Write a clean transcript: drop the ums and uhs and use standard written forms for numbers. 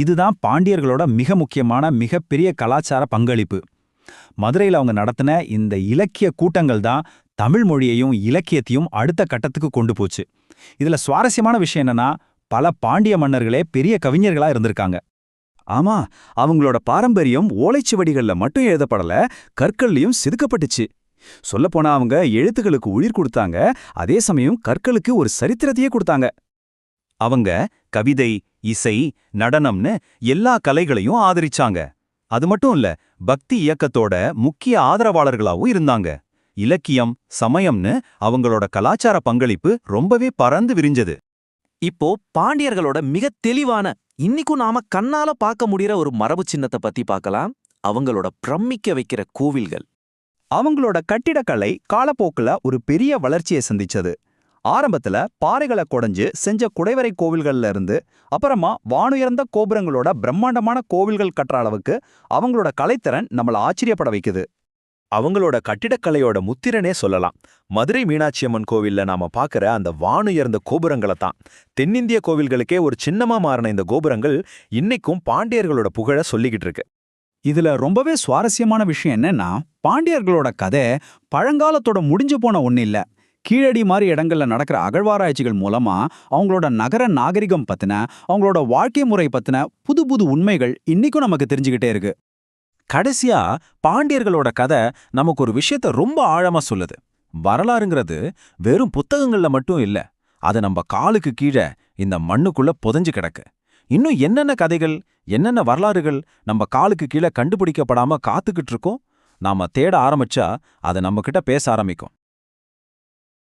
இதுதான் பாண்டியர்களோட மிக முக்கியமான மிகப்பெரிய கலாச்சார பங்களிப்பு. மதுரையில் அவங்க நடத்தின இந்த இலக்கிய கூட்டங்கள் தான் தமிழ் மொழியையும் இலக்கியத்தையும் அடுத்த கட்டத்துக்கு கொண்டு போச்சு. இதுல சுவாரஸ்யமான விஷயம் என்னன்னா, பல பாண்டிய மன்னர்களே பெரிய கவிஞர்களா இருந்திருக்காங்க. ஆமா, அவங்களோட பாரம்பரியம் ஓலைச்சுவடிகள்ல மட்டும் எழுதப்படல, கற்கள்லயும் செதுக்கப்பட்டுச்சு. சொல்லப்போனா அவங்க எழுத்துக்களுக்கு உயிர் கொடுத்தாங்க, அதே சமயம் கற்களுக்கு ஒரு சரித்திரத்தையே கொடுத்தாங்க. அவங்க கவிதை, இசை, நடனம்னு எல்லா கலைகளையும் ஆதரிச்சாங்க. அது மட்டும் இல்ல, பக்தி இயக்கத்தோட முக்கிய ஆதரவாளர்களாவும் இருந்தாங்க. இலக்கியம், சமயம்னு அவங்களோட கலாச்சார பங்களிப்பு ரொம்பவே பறந்து விரிஞ்சது. இப்போ பாண்டியர்களோட மிக தெளிவான, இன்னிக்கும் நாம கண்ணால பார்க்க முடியற ஒரு மரபு சின்னத்தை பத்தி பார்க்கலாம். அவங்களோட பிரமிக்க வைக்கிற கோவில்கள். அவங்களோட கட்டிடக்கலை காலப்போக்குல ஒரு பெரிய வளர்ச்சியை சந்திச்சது. ஆரம்பத்துல பாறைகளை கொடைஞ்சு செஞ்ச குடைவரை கோவில்கள்ல இருந்து அப்புறமா வானுயர்ந்த கோபுரங்களோட பிரம்மாண்டமான கோவில்கள் கட்டுற அளவுக்கு அவங்களோட கலைத்திறன் நம்மள ஆச்சரியப்பட வைக்குது. அவங்களோட கட்டிடக்கலையோட முத்திரனே சொல்லலாம். மதுரை மீனாட்சி அம்மன் கோவில்ல நாம பார்க்கற அந்த வானுயர்ந்த கோபுரங்களை தான். தென்னிந்திய கோவில்களுக்கே ஒரு சின்னமா மாறின இந்த கோபுரங்கள் இன்னைக்கும் பாண்டியர்களோட புகழ சொல்லிக்கிட்டு இருக்கு. இதுல ரொம்பவே சுவாரஸ்யமான விஷயம் என்னன்னா, பாண்டியர்களோட கதை பழங்காலத்தோட முடிஞ்சு போன ஒண்ணு இல்ல. கீழடி மாதிரி இடங்கள்ல நடக்கிற அகழ்வாராய்ச்சிகள் மூலமா அவங்களோட நகர நாகரிகம் பத்தின, அவங்களோட வாழ்க்கை முறை பத்தின புது புது உண்மைகள் இன்னைக்கும் நமக்கு தெரிஞ்சுக்கிட்டே இருக்கு. கடைசியா பாண்டியர்களோட கதை நமக்கு ஒரு விஷயத்த ரொம்ப ஆழமா சொல்லுது. வரலாறுங்கிறது வெறும் புத்தகங்கள்ல மட்டும் இல்ல, அது நம்ம காலுக்கு கீழே இந்த மண்ணுக்குள்ள புதைஞ்சு கிடக்கு. இன்னும் என்னென்ன கதைகள், என்னென்ன வரலாறுகள் நம்ம காலுக்கு கீழே கண்டுபிடிக்கப்படாம காத்துக்கிட்டு இருக்கோம். நாம தேட ஆரம்பிச்சா அதை நம்ம கிட்ட பேச ஆரம்பிக்கும்.